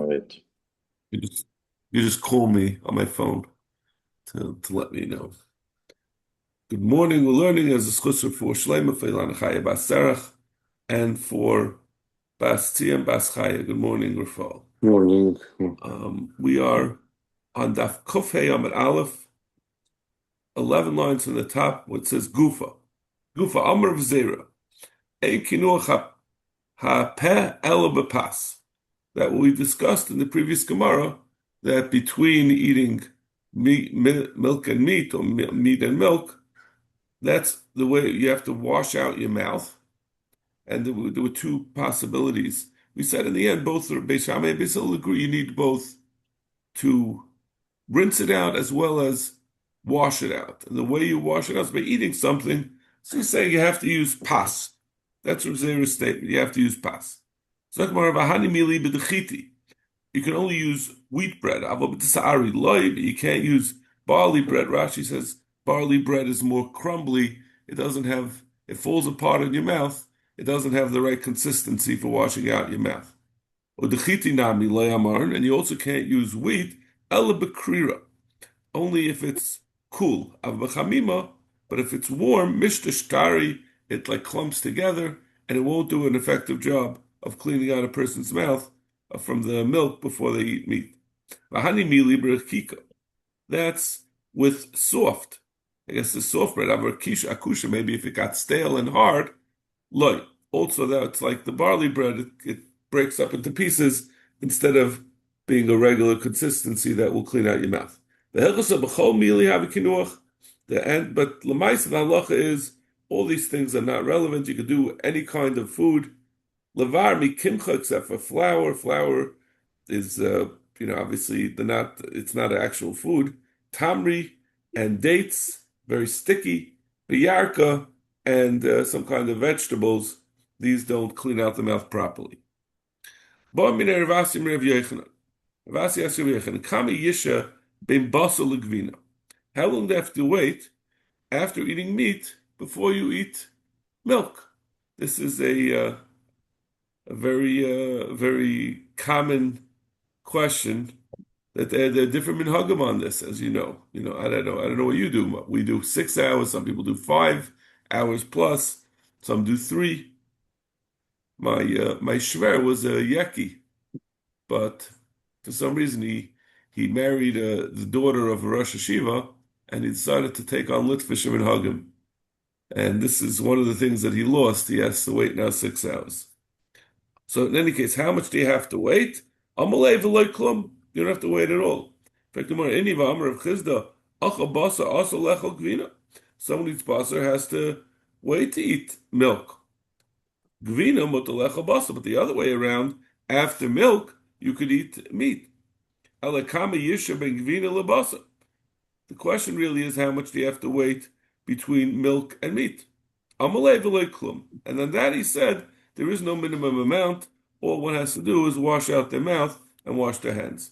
right. You just you just call me on my phone to let me know. Good morning. We're learning as a schusser for Shleima Feilan Chaya Bas Serach and for Bas Tzion Bas Chaya. Good morning, Rafal. Morning. We are on Daf Kuf Hey Amud Aleph, 11 lines from the top, where it says Gufa. Gufa Amr V'Zera. Ein kinuach ha-peh elo b'pas. That we discussed in the previous Gemara, that between eating milk and meat, or meat and milk, that's the way you have to wash out your mouth. And there were two possibilities. We said in the end, both Beis Shammai and Beis Hillel agree you need both to rinse it out as well as wash it out. And the way you wash it out is by eating something. So he's saying you have to use pas. That's Rav Zera's statement. You have to use pas. You can only use wheat bread. You can't use barley bread. Rashi says barley bread is more crumbly. It falls apart in your mouth. It doesn't have the right consistency for washing out your mouth. And you also can't use wheat, only if it's cool. But if it's warm, it like clumps together and it won't do an effective job of cleaning out a person's mouth from the milk before they eat meat. That's with soft. I guess the soft bread, akusha, maybe if it got stale and hard, loy. Also, that's like the barley bread, it breaks up into pieces instead of being a regular consistency that will clean out your mouth. The end, but l'maisa the halacha is all these things are not relevant. You could do any kind of food. Levar mi kimcha except for flour. Flour is obviously it's not an actual food. Tamri and dates, very sticky. Biyarka and some kind of vegetables. These don't clean out the mouth properly. Ravasi asks Rav Yochanan, Kami Yisha ben basal legvina. How long do you have to wait after eating meat before you eat milk? This is a very common question that there are different minhagim on this, as you know. I don't know what you do. We do 6 hours. Some people do 5 hours plus. Some do 3. My shver was a yeki, but for some reason he married the daughter of a Rosh Hashiva, and he decided to take on Litvish and Hagim. And this is one of the things that he lost. He has to wait now 6 hours. So in any case, how much do you have to wait? Amalei v'loy klum. You don't have to wait at all. In fact, the more any v'amar of Chizda, acha basa also lechol gvina. Someone who eats basar has to wait to eat milk. Gvina mutalechol basa, but the other way around, after milk, you could eat meat. Alakama yisha ben gvina lebasa. The question really is how much do you have to wait between milk and meat? Amalei v'loy klum. And on that he said, there is no minimum amount. All one has to do is wash out their mouth and wash their hands.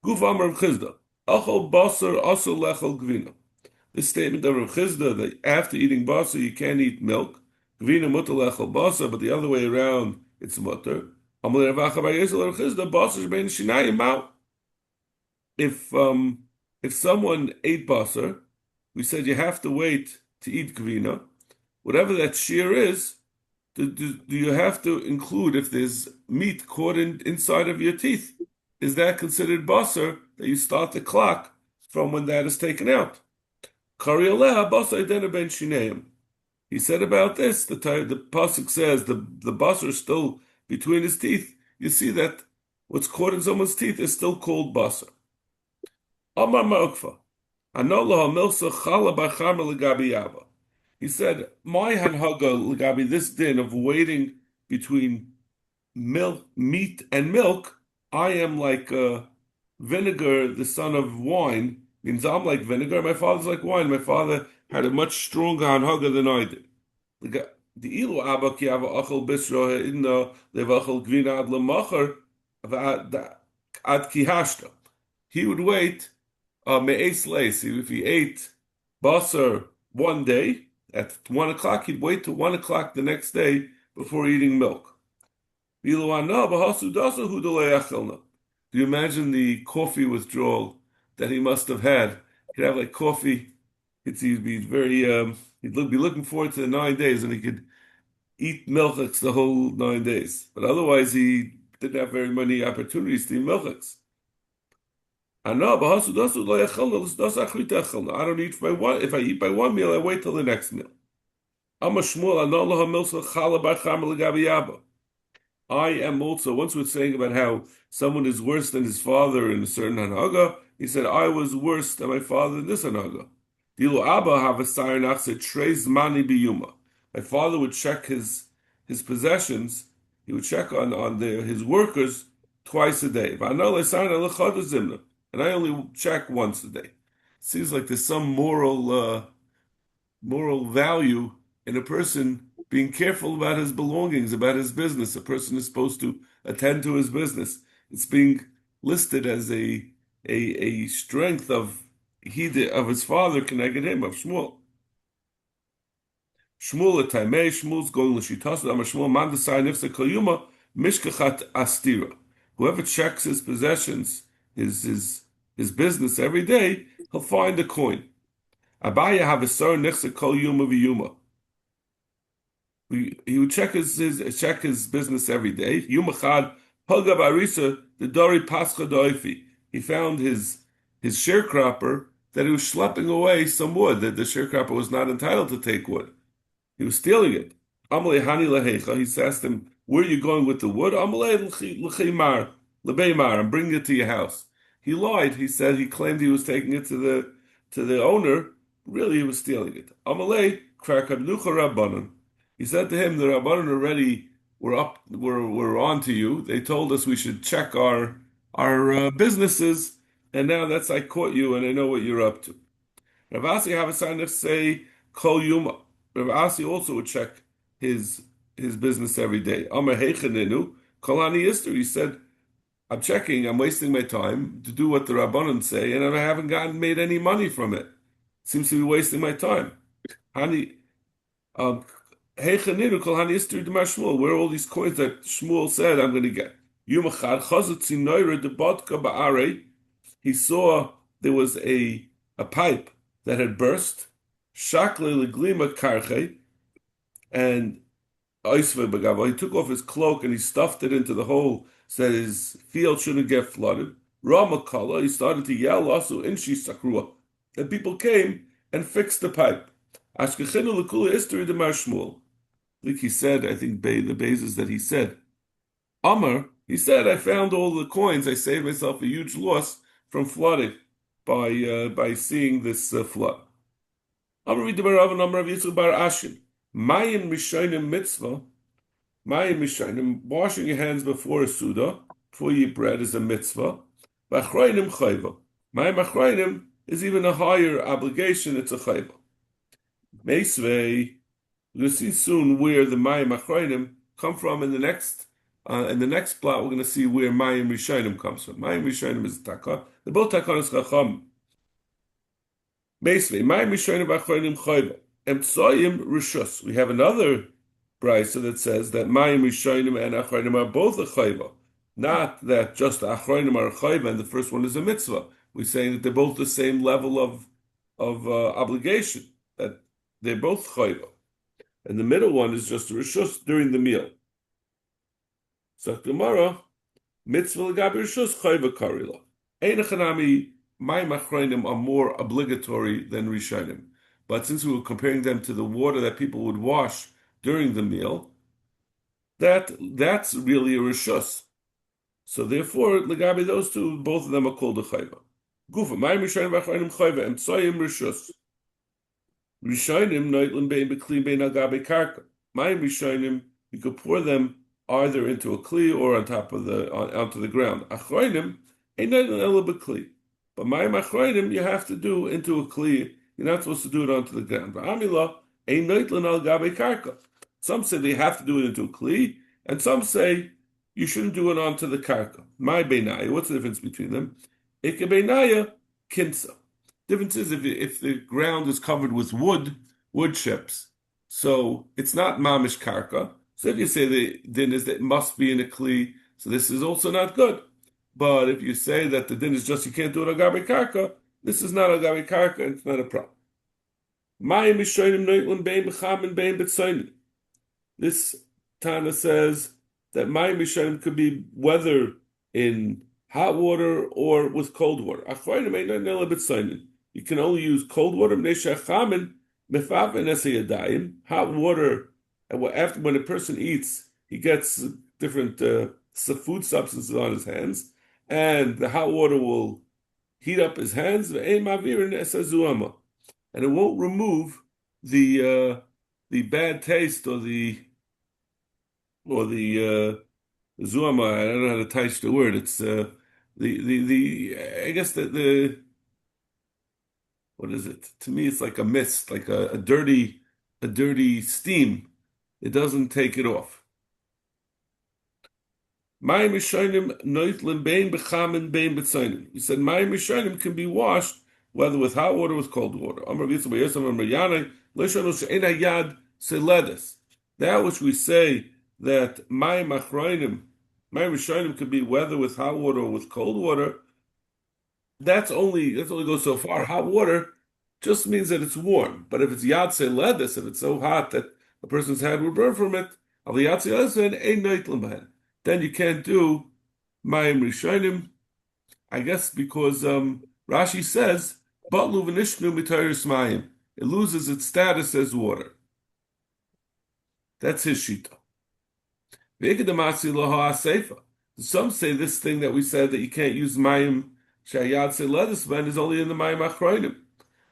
Guf Amar Rav Chizda, Achol basar also lechol gvina. This statement of Rav Chizda that after eating basar you can't eat milk. Gvina mutter lechol basar, but the other way around it's mutter. Amalei Rav Acha bar Yisrael Rav Chizda basar shebein shinayim ma'u. If someone ate basar, we said you have to wait to eat gvina. Whatever that shear is, do you have to include if there's meat caught inside of your teeth? Is that considered basar that you start the clock from when that is taken out? He said about this, the pasuk says the basar is still between his teeth. You see that what's caught in someone's teeth is still called basar. Amar Ma'ukfa, Anolaha Milsa Chala Bachama Legabi Yava. He said, my hanhaga legabi this din of waiting between meat and milk, I am like vinegar, the son of wine. Means I'm like vinegar. My father's like wine. My father had a much stronger hanhaga than I did. The ilu abba ki ava achel bisra inna levachel gvina ad lemachar ad kihashta. He would wait me'es leis. If he ate basar one day, at 1 o'clock, he'd wait till 1 o'clock the next day before eating milk. Do you imagine the coffee withdrawal that he must have had? He'd have like coffee. He'd be very be looking forward to the 9 days, and he could eat milchiks the whole 9 days. But otherwise, he didn't have very many opportunities to eat milchiks. I know, but I don't eat by one. If I eat by one meal, I wait till the next meal. I'm a shmuel. I know I am also, once we're saying about how someone is worse than his father in a certain hanaga, he said, I was worse than my father in this hanaga. Dilu Abba have a sayanach said, Treis mani biyuma. My father would check his possessions, he would check on his workers twice a day. And I only check once a day. Seems like there's some moral value in a person being careful about his belongings, about his business. A person is supposed to attend to his business. It's being listed as a strength of his father connected him, of Shmuel. Shmuel Taimei, Shmuel's going l'shitasu, Amar Shmuel man desai nifse koyuma mishkachat astira. Whoever checks his possessions, his business every day, he'll find a coin. Abaya have a sar nifse kol yuma v'yuma. He would check his business every day. Yumachad Pagav Arisa the Dori Pascha Doifi. He found his sharecropper that he was schlepping away some wood, that the sharecropper was not entitled to take wood. He was stealing it. Amalei Hani Lehecha. He asked him, "Where are you going with the wood?" Amalei Lechimar Lebeimar. I'm bringing it to your house. He lied. He said he claimed he was taking it to the owner. Really, he was stealing it. Amalei Krakabnucha Rabbanon. He said to him, the Rabbanon already were on to you. They told us we should check our businesses, and now that's I caught you and I know what you're up to. Rav Asi have a sign of say Kol Yuma. Rav Asi also would check his business every day. Amar Heicheninu Kol Ani Ister. He said, I'm checking. I'm wasting my time to do what the Rabbanon say, and I haven't made any money from it. Seems to be wasting my time. Hani. Where are all these coins that Shmuel said I'm going to get? He saw there was a pipe that had burst, and he took off his cloak and he stuffed it into the hole so that his field shouldn't get flooded. Ramakala, he started to yell also in Sakrua, and people came and fixed the pipe. Ashkechenu l'kula history de Shmuel. Like he said, I think the basis that he said, Amar, he said, I found all the coins. I saved myself a huge loss from flooding by seeing this flood. Amar v'dibarav Amar v'yitzchak bar Ashin. Mayim mishonim mitzvah. Mayim mishonim, washing your hands before a suda, before you eat bread, is a mitzvah. V'achroinim chayva. Mayim achroinim is even a higher obligation. It's a chayva. Meisvei. We'll see soon where the Mayim Achroinim come from in the next plot. We're going to see where Mayim Rishonim comes from. Mayim Rishonim is Takah. They're both Takanos Chacham. Basically, Mayim Rishonim Achroinim Chayva. Emtsoyim Rishus. We have another brisa that says that Mayim Rishonim and Achroinim are both a Chayva. Not that just the Achroinim are a Chayva and the first one is a mitzvah. We're saying that they're both the same level of obligation. That they're both Chayva. And the middle one is just a rishus during the meal. So Gemara, mitzvah l'gabi rishus chayva karila. Ein echanami, mayim achronim are more obligatory than rishonim. But since we were comparing them to the water that people would wash during the meal, that's really a rishus. So therefore, l'gabi those two, both of them are called a chayva. Gufa, mayim rishonim achronim chayva, emtsoyim rishus. Rishonim noitlim bein bekli bein agabe karka. Mayim rishonim, you could pour them either into a kli or on top of onto the ground. Achroinim ain't noitlim ela bekli, but mayim achroinim you have to do into a kli. You're not supposed to do it onto the ground. But amila ain't noitlim al gabe karka. Some say they have to do it into a kli, and some say you shouldn't do it onto the karka. My beinaya, what's the difference between them? Ike beinaya kinsa. Difference is if the ground is covered with wood chips, so it's not mamish karka, So if you say the din is that it must be in a kli, so this is also not good. But if you say that the din is just you can't do it on gabi karka, this is not a gabi karka, and it's not a problem. Mayim mishonim noitlin bein b'cham and bein b'tzoynim. This Tana says that mayim mishonim could be whether in hot water or with cold water. Achroinim ain't nothing a bit b'tzoynim. You can only use cold water. Hot water, after when a person eats, he gets different food substances on his hands, and the hot water will heat up his hands, and it won't remove the bad taste or the zuama. I don't know how to touch the word. It's the I guess the what is it? To me, it's like a mist, like a dirty steam. It doesn't take it off. Mayim Rishonim noitlin bein b'chamin bein b'tzaynim. He said Mayim Rishonim can be washed whether with hot water or with cold water. That which we say that Mayim Rishonim can be whether with hot water or with cold water. That's only goes so far. Hot water just means that it's warm. But if it's yad seledis, if it's so hot that a person's head will burn from it, then you can't do mayim rishonim. I guess because Rashi says, "Batlu v'nishnu mitayrus mayim." It loses its status as water. That's his shita. Some say this thing that we said that you can't use mayim shayad seledis ben is only in the mayim achroinim.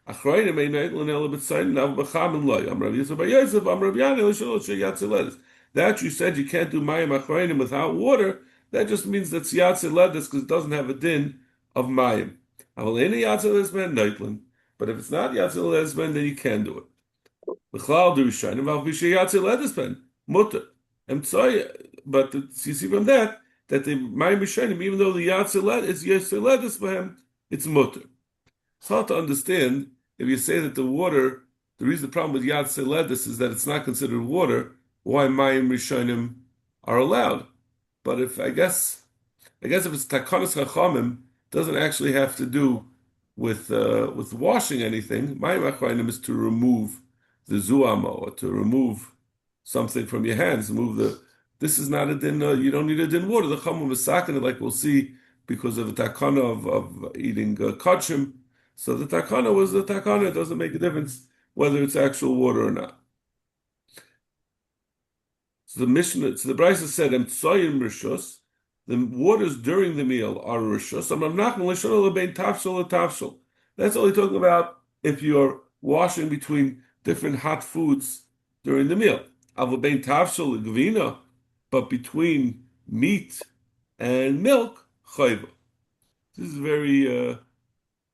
Achroinim ain't noitlin ela b'tzayin nav b'chamin loy. Rav Yisrael bar Yosef, Rav Yani l'shol shayad seledis. That you said you can't do mayim achroinim without water. That just means that yad seledis because it doesn't have a din of mayim. Aval ena yad seledis ben noitlin. But if it's not yad seledis ben, then you can do it. B'chlal du rishonim av b'shayad seledis ben mutter. But you see from that the mayim rishonim, even though the yad seledis is yad seledis behem, it's mutter. It's hard to understand if you say that the water, the problem with yad seledis is that it's not considered water, why mayim rishonim are allowed. But I guess if it's takonos chachamim, doesn't actually have to do with washing anything. Mayim achronim is to remove the zuama or to remove something from your hands. This is not a din. You don't need a din water. The chachamim is sakin, like we'll see, because of the takana of eating kachim. So the takana was the takana. It doesn't make a difference whether it's actual water or not. So the Brisa said, "Emtsoyim rishus." The waters during the meal are rishus. That's only talking about if you're washing between different hot foods during the meal. But between meat and milk, chayva. This is very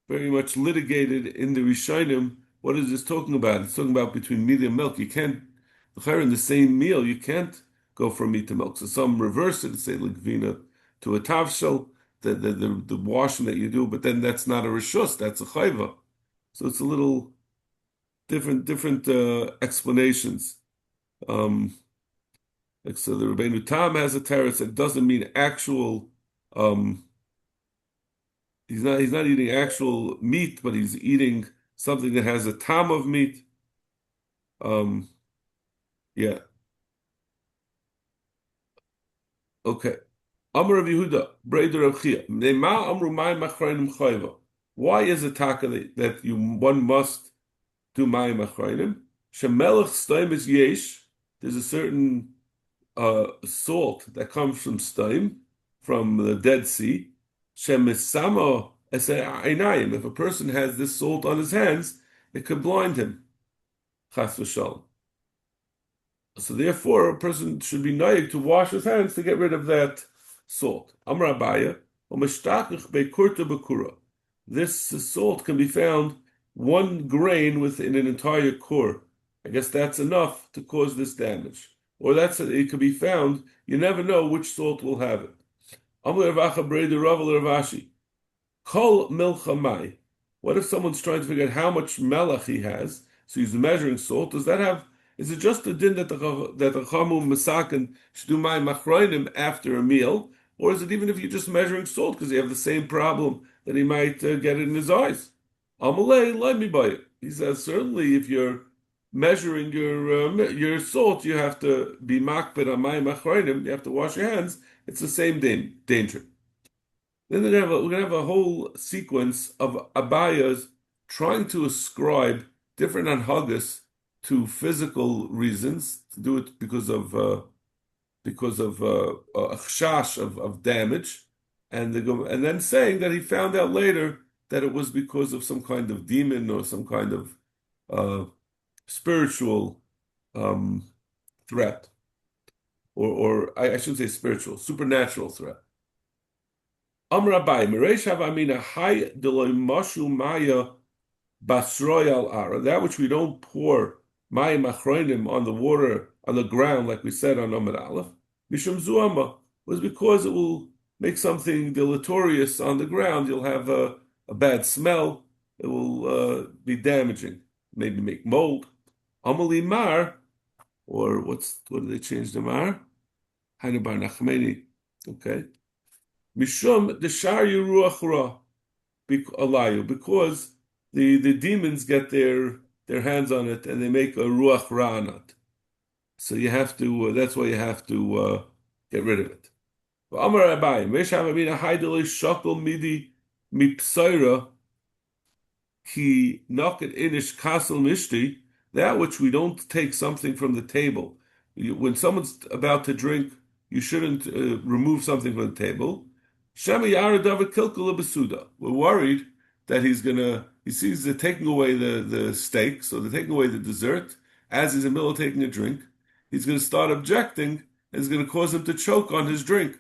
much litigated in the Rishonim. What is this talking about? It's talking about between meat and milk. You can't, in the same meal, you can't go from meat to milk. So some reverse it and say l'gvina to a tavshel, the washing that you do, but then that's not a rishus, that's a chayva. So it's a little different explanations. So the Rabbeinu Tam has a teretz that doesn't mean actual. He's not eating actual meat, but he's eating something that has a tam of meat. Yeah. Okay. Amar of Yehuda, Breder of Chia. Nema amru mayim achronim chayva. Why is it taka that one must do mayim achronim? Shemelech stoim is yesh. There's a certain salt that comes from stoim, from the Dead Sea. Shemisamo einayim. If a person has this salt on his hands, it could blind him. Chas v'shalom. So therefore, a person should be naig to wash his hands to get rid of that salt. Amar Abaya, u'mishtachich bekurta bekura. This salt can be found one grain within an entire kur. I guess that's enough to cause this damage. Or it could be found. You never know which salt will have it. Amar Ravacha Breder Rav Ravashi. Kol milcha. What if someone's trying to figure out how much melach he has? So he's measuring salt. Does that have Is it just the din that the chamu masakin should do my machroinim after a meal, or is it even if you're just measuring salt because you have the same problem that he might get in his eyes? Amalei, let me buy it. He says certainly if you're measuring your salt, you have to be makbid on my machroinim. You have to wash your hands. It's the same danger. Then we're gonna have a whole sequence of abayas trying to ascribe different anhagas to physical reasons, to do it because of a chash of damage, and and then saying that he found out later that it was because of some kind of demon or some kind of spiritual threat, or I shouldn't say spiritual, supernatural threat. Amr Abai, Meresh Havamina Hay Deloy Mashu Maya Basroyal Ara, that which we don't pour Maya Machroinim on the water, on the ground, like we said on Amr Aleph, Mishum Zuama, was because it will make something deleterious on the ground. You'll have a bad smell. It will be damaging, maybe make mold. Amali Mar, or what do they change the Mar? Hainu Bar Nachmeni, okay. Mishum Deshar Ruach Ra Alayu, because the demons get their hands on it and they make a Ruach Ra on it. So you have to, that's why you have to get rid of it. Amar Abai, Meshav Amina Haidele Shakal Midi Mipsaira Ki Nakat Inish Kasel Mishti, that which we don't take something from the table. When someone's about to drink, you shouldn't remove something from the table. We're worried that he sees they're taking away the steak, so they're taking away the dessert as he's in the middle of taking a drink. He's going to start objecting, and it's going to cause him to choke on his drink.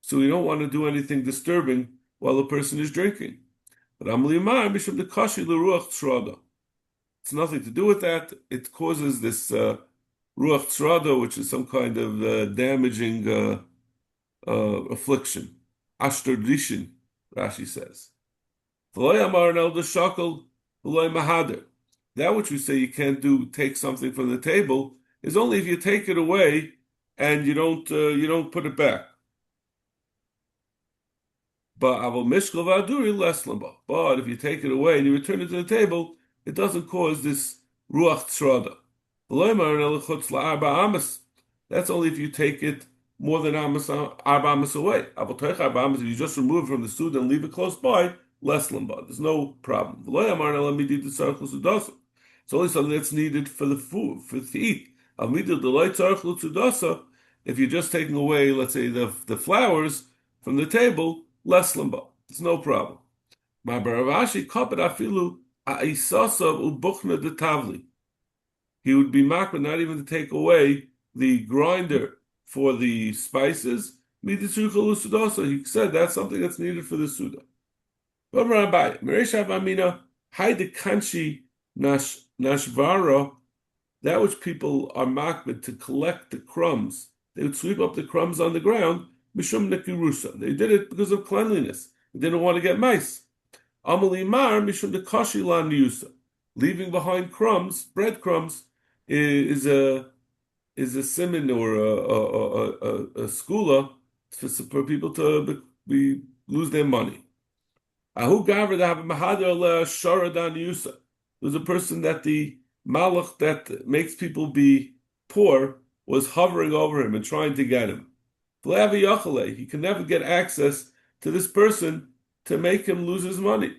So we don't want to do anything disturbing while the person is drinking. But it's nothing to do with that. It causes this ruach tzrada, which is some kind of damaging affliction. Ashtar Rishin, Rashi says. That which we say you can't do, take something from the table, is only if you take it away and you don't put it back. But if you take it away and you return it to the table, it doesn't cause this ruach tzrada. That's only if you take it more than arba amas away. If you just remove it from the suda and leave it close by, less lamba. There's no problem. It's only something that's needed for the food, for to eat. If you're just taking away, let's say, the flowers from the table, less lamba. It's no problem. He would be makbid not even to take away the grinder for the spices. He said that's something that's needed for the suda. That which people are makbid to collect the crumbs, they would sweep up the crumbs on the ground. Mishum nekirusa. They did it because of cleanliness. They didn't want to get mice. Amalimar mishum dekashi lan yusa. Leaving behind crumbs, breadcrumbs, is a siman or a skula for people to lose their money. Ahu gaver that have mahader sharadan yusa. There's a person that the malach that makes people be poor was hovering over him and trying to get him. He can never get access to this person to make him lose his money.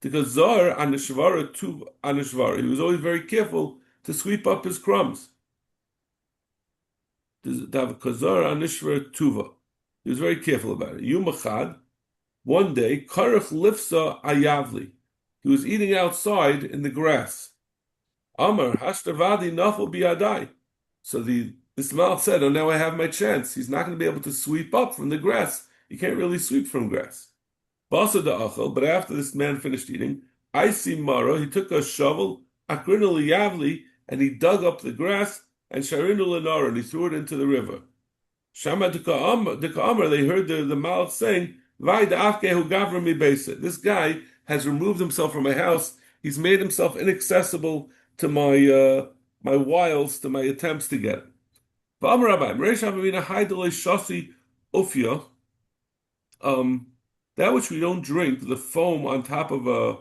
Because Zar Anishvara tu Anishvara, he was always very careful to sweep up his crumbs. Kazar Anishvara tuva. He was very careful about it. Yumachad, one day, Karach Lifsa Ayavli. He was eating outside in the grass. Amar Hashtavadi Nafal Biadai. So this Mal said, oh, now I have my chance. He's not going to be able to sweep up from the grass. You can't really sweep from grass. Basa da'achal, but after this man finished eating, I see Mara, he took a shovel, Akrinu Yavli, and he dug up the grass, and Sharinu Lenara, and he threw it into the river. Shama Amar, they heard the Malach saying, Vai da'afke hu gavra mi beisa. This guy has removed himself from my house. He's made himself inaccessible to my wiles, to my attempts to get it. V'amar Rabbi, Reish Avamina Haidele Shasi Ufya, that which we don't drink, the foam on top of a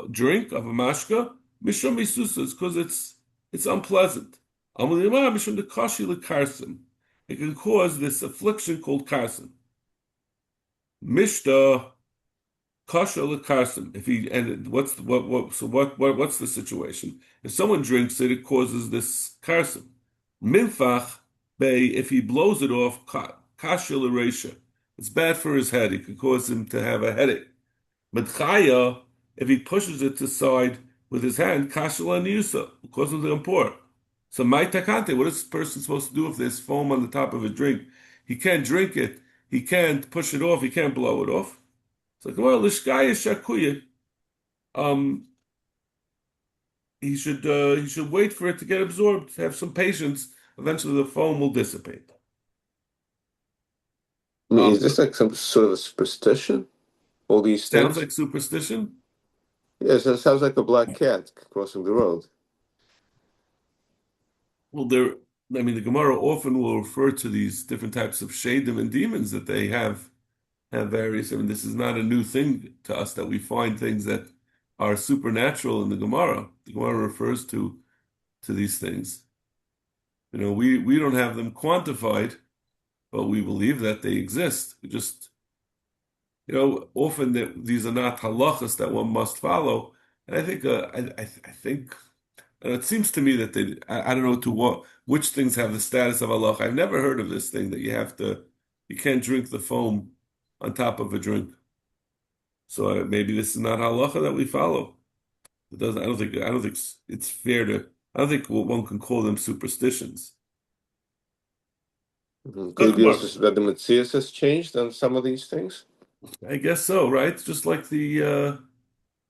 drink, of a mashka, Mishum Misusas, because it's unpleasant. Amalima Mishum the Kashi Karsim. It can cause this affliction called karsim. Mishta kasha lekarsim. If he and what's the, what's the situation? If someone drinks it, it causes this karsim. Minfach bay, if he blows it off, kasha leresha. It's bad for his head. It could cause him to have a headache. Medchaya, if he pushes it to the side with his hand, kasha laniusa, will cause him to import. So my takante, what is this person supposed to do if there's foam on the top of a drink? He can't drink it. He can't push it off. He can't blow it off. So well, lishkaya shakuya. Um, he should wait for it to get absorbed. Have some patience. Eventually, the foam will dissipate. I mean, is this like some sort of a superstition? All these Sounds things? like superstition. Yes, that sounds like a black cat crossing the road. Well, I mean, the Gemara often will refer to these different types of shadim and demons that they have various. I mean, this is not a new thing to us that we find things that are supernatural in the Gemara. The Gemara refers to these things. You know, we don't have them quantified, but we believe that they exist. We just, often that these are not halachas that one must follow. And I think, I think, and it seems to me that I don't know which things have the status of halacha. I've never heard of this thing that you can't drink the foam on top of a drink. So maybe this is not halacha that we follow. It doesn't. I don't think it's fair to. I don't think one can call them superstitions. Could it be also that the Matthias has changed on some of these things? I guess so, right? Just like the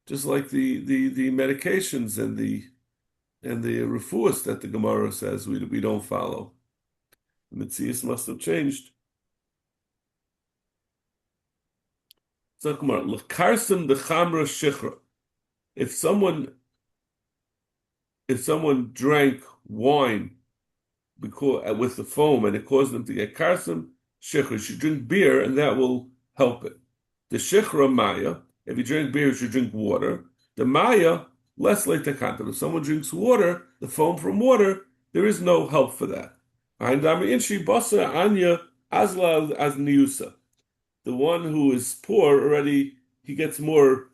medications and the refuahs that the Gemara says we don't follow. The Matthias must have changed. So Gemara, l'karsim the chamra shichra. If someone drank wine with the foam and it caused them to get karsim, shichra, you should drink beer and that will help it. The shichra maya, if you drink beer, you should drink water. The maya, less leitakantam. If someone drinks water, the foam from water, there is no help for that. Anya azla as niusa. The one who is poor already, he gets more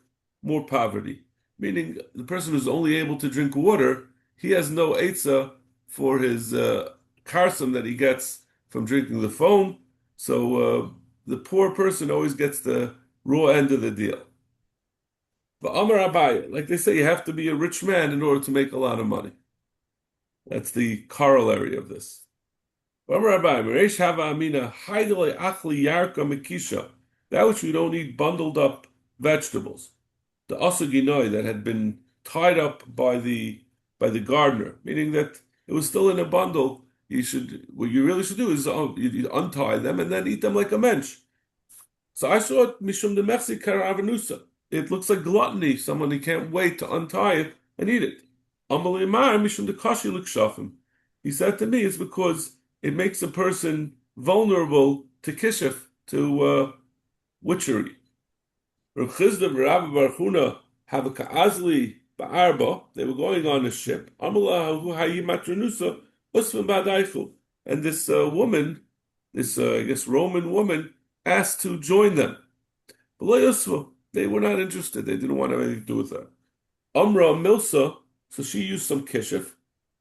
poverty. Meaning the person who's only able to drink water, he has no etza for his karsim that he gets from drinking the foam. So the poor person always gets the raw end of the deal. But Amar Abaye, like they say, you have to be a rich man in order to make a lot of money. That's the corollary of this. That which we don't eat bundled up vegetables. The asaginoi that had been tied up by the gardener, meaning that it was still in a bundle. What you really should do is you untie them and then eat them like a mensch. So I saw it mishum de mechzi karavanusa. It looks like gluttony. Someone he can't wait to untie it and eat it. Amalimar mishum de kashi l'kshafim. He said to me, it's because it makes a person vulnerable to kishif, to witchery. Rav Chisda and Rabbi Baruch Huna have a ka'azli ba'arba. They were going on a ship. Amalahu hayi matranusa usvim ba'daichu. And this woman, this I guess Roman woman, asked to join them. But they were not interested. They didn't want to have anything to do with her. Amra Milsa, so she used some kishif.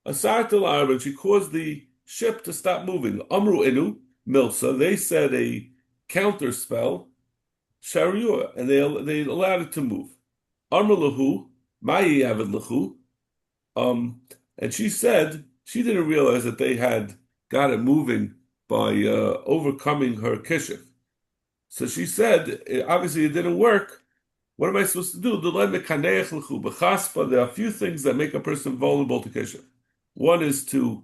Asartel Arab, and she caused the ship to stop moving. Amru Inu, Milsa, they said a counter spell, Shariur, and they allowed it to move. Amru Lahu, Mayi Avid Lahu, and she said she didn't realize that they had got it moving by overcoming her kishif. So she said, obviously it didn't work. What am I supposed to do? There are a few things that make a person vulnerable to kishif. One is to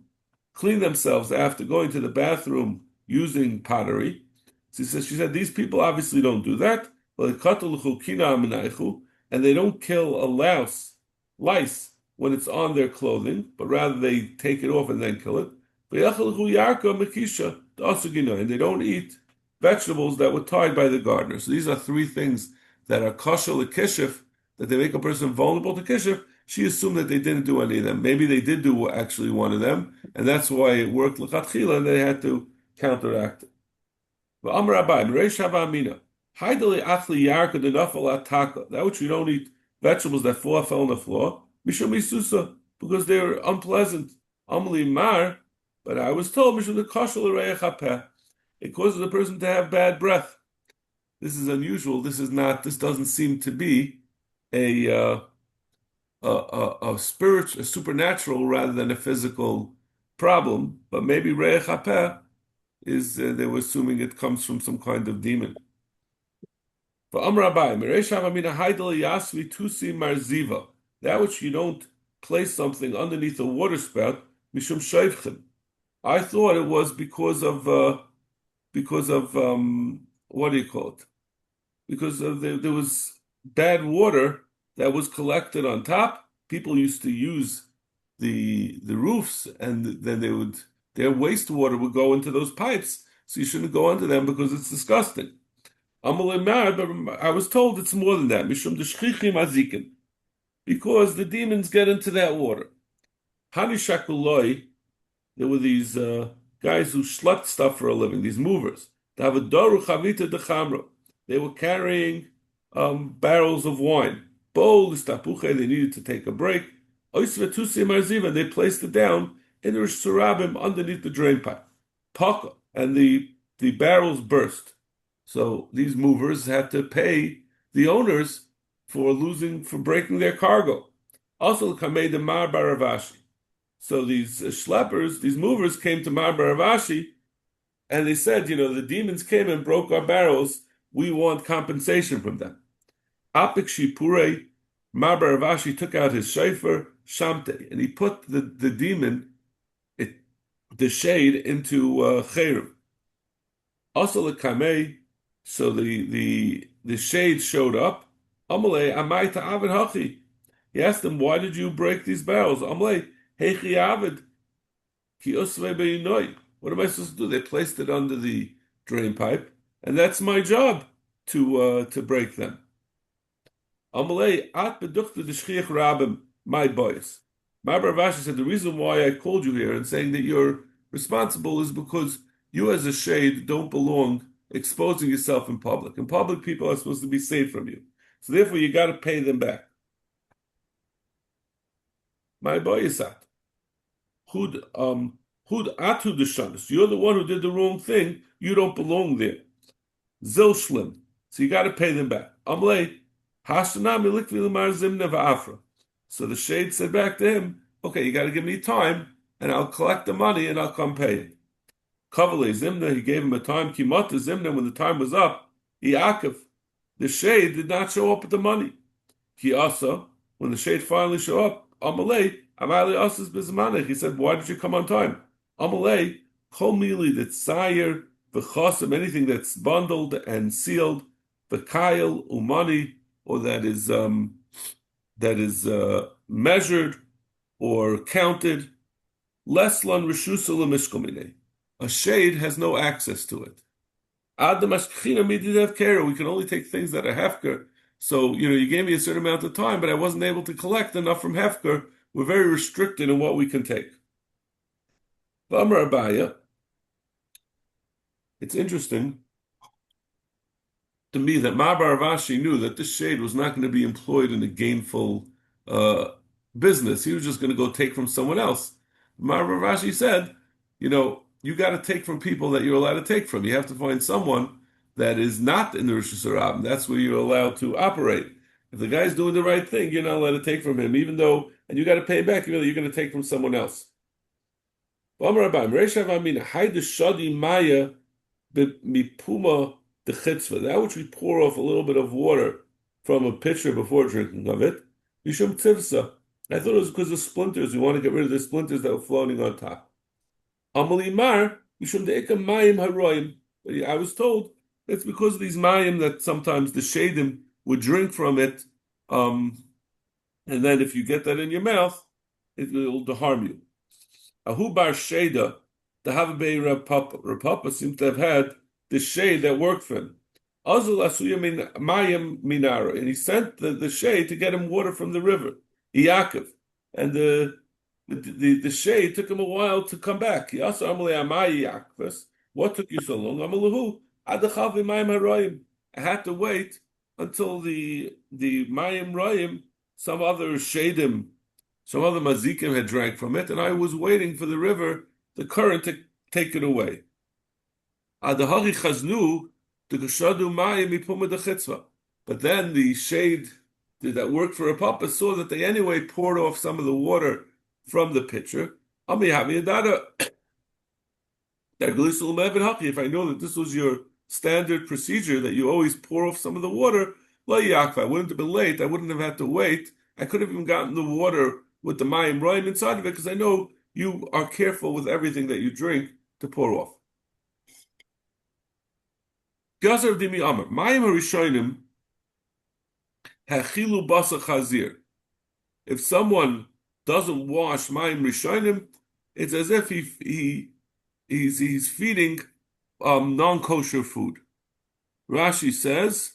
clean themselves after going to the bathroom using pottery. She said, these people obviously don't do that. And they don't kill lice when it's on their clothing, but rather they take it off and then kill it. And they don't eat vegetables that were tied by the gardener. So these are three things that are kosher l'kishif, that they make a person vulnerable to kishif. She assumed that they didn't do any of them. Maybe they did do actually one of them, and that's why it worked l'chatchila, and they had to counteract it. That which you don't eat vegetables that fell on the floor, mishum misusa, because they're unpleasant. Amli mar, but I was told mishum the kashal reich hapeh. It causes a person to have bad breath. This is unusual. This is not. This doesn't seem to be a spiritual, a supernatural rather than a physical problem. But maybe reich hapeh is they were assuming it comes from some kind of demon. That which you don't place something underneath a water spout, mishum shayvchem. I thought it was because of what do you call it? Because there was bad water that was collected on top. People used to use the roofs, and then their wastewater would go into those pipes. So you shouldn't go under them because it's disgusting. But I was told it's more than that. Mishum deshchichim azikin, because the demons get into that water. Hani shakuloi, there were these guys who schlepped stuff for a living, these movers. They were carrying barrels of wine. They needed to take a break. And they placed it down in the Surabim underneath the drain pipe. Paka, and the barrels burst. So these movers had to pay the owners for breaking their cargo. Also, Kamei the Mar Baravashi. So these schleppers, these movers came to Mar Baravashi, and they said, the demons came and broke our barrels. We want compensation from them. Apik Shipure, Mar Baravashi took out his shofar, Shamte, and he put the demon, the shade, into Cherem. Also, the Kamei, so the shade showed up. Amalei amai ta'avid hachi. He asked them, "Why did you break these barrels?" Amalei heichi avid ki usvei beinoi. What am I supposed to do? They placed it under the drain pipe, and that's my job to break them. Amalei at beduchta d'shchiach rabim my boys. Mabar Vashi said the reason why I called you here and saying that you're responsible is because you as a shade don't belong exposing yourself in public. In public, people are supposed to be safe from you. So therefore, you got to pay them back. My boy is that. Hud atu deshanis. You're the one who did the wrong thing. You don't belong there. Zilshlim. So you got to pay them back. Amlei hashanami likvi lemar zimna va'afra. So the shade said back to him, "Okay, you got to give me time, and I'll collect the money and I'll come pay it." Kavale Zimna, he gave him a time. Kimata Zimna, when the time was up, Yaakov, the shade did not show up with the money. Kiasa, when the shade finally showed up, Amalei, Amali Asas Bizmanich, he said, "Why did you come on time?" Amalei, Kol Mili, that Sayer, V'chasim, anything that's bundled and sealed, V'kayel, Umani, or that is measured or counted, Leslan Rishusa Mishkomine. A shade has no access to it. We can only take things that are hefker. So, you gave me a certain amount of time, but I wasn't able to collect enough from hefker. We're very restricted in what we can take. V'amar Abaya, it's interesting to me that Mabar Avashi knew that this shade was not going to be employed in a gainful business. He was just going to go take from someone else. Mabar Avashi said, you got to take from people that you're allowed to take from. You have to find someone that is not in the Rosh Hashanah. That's where you're allowed to operate. If the guy's doing the right thing, you're not allowed to take from him, and you got to pay back, you're going to take from someone else. That which we pour off a little bit of water from a pitcher before drinking of it, Mishum Tivsa. I thought it was because of splinters. We want to get rid of the splinters that were floating on top. Amalimar, Mishum Deika Mayim Haroim. I was told it's because of these mayim that sometimes the shadim would drink from it, and then if you get that in your mouth, it will harm you. Ahu bar sheda, the Havabei Rapapa seems to have had the shade that worked for him. Azul asuya mayim minara, and he sent the shade to get him water from the river, Yaakov, and the shade took him a while to come back. He also amalei amayi Yaakov. What took you so long? Amalahu adachavi mayim haroyim. I had to wait until the mayim royim, some other shadim, some other mazikim had drank from it, and I was waiting for the river, the current, to take it away. Adahari chaznu. But then the shade that worked for a papa saw that they anyway poured off some of the water from the pitcher. If I know that this was your standard procedure, that you always pour off some of the water, I wouldn't have been late. I wouldn't have had to wait. I could have even gotten the water with the mayim roim inside of it, because I know you are careful with everything that you drink to pour off. If someone doesn't wash mayim rishonim, it's as if he's feeding non-kosher food. Rashi says,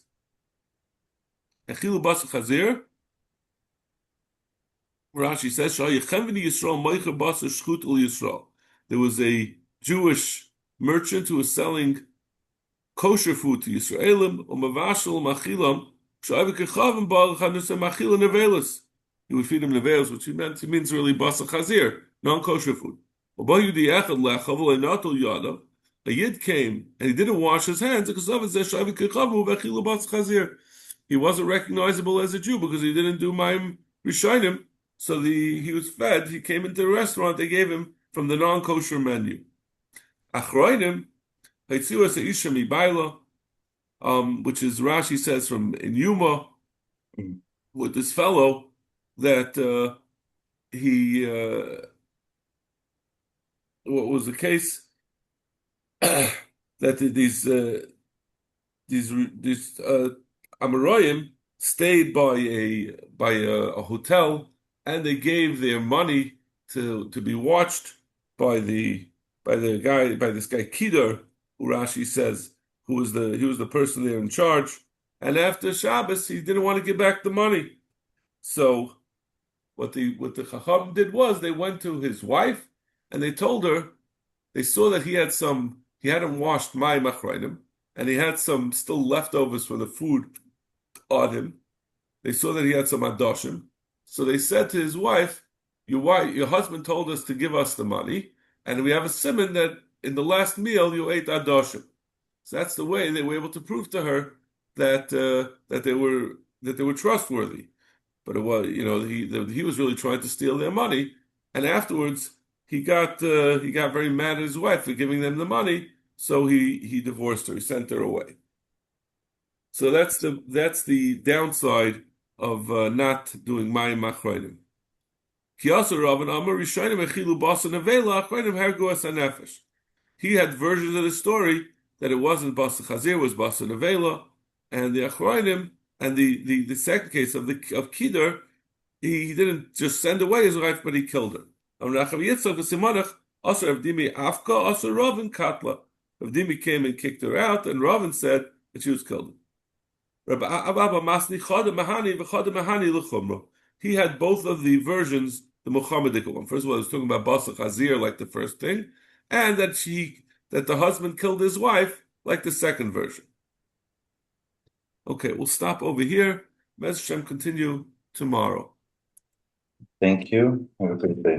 there was a Jewish merchant who was selling kosher food to Yisraelim, he would feed him nevelos, which he means really basa chazir, non-kosher food. A yid came and he didn't wash his hands because he wasn't recognizable as a Jew because he didn't do mayim rishonim. So he was fed. He came into the restaurant. They gave him from the non-kosher menu. Achroinim, which is Rashi says from in Yuma, with this fellow that what was the case that these Amoraim stayed by a hotel, and they gave their money to be watched by this guy Kedar, who Rashi says he was the person there in charge. And after Shabbos, he didn't want to give back the money. So what the Chacham did was they went to his wife and they told her, they saw that he hadn't washed mayim achrayim, and he had some still leftovers from the food on him. They saw that he had some adoshim. So they said to his wife, your husband told us to give us the money, and we have a simon that in the last meal you ate adoshim. So that's the way they were able to prove to her that they were trustworthy. But it was, he was really trying to steal their money, and afterwards he got very mad at his wife for giving them the money. So he divorced her. He sent her away. So that's the downside of not doing mayim achrayim. He had versions of the story that it wasn't basa chazir, it was basa nevela, and the achrayim, and the second case of Kedar, he didn't just send away his wife, but he killed her. Avdimi came and kicked her out, and Ravin said that she was killed. He had both of the versions, the Muhammadic one. First of all, he was talking about basa chazir, like the first thing, and that the husband killed his wife, like the second version. Okay, we'll stop over here. Mez Hashem continue tomorrow. Thank you. Have a good day.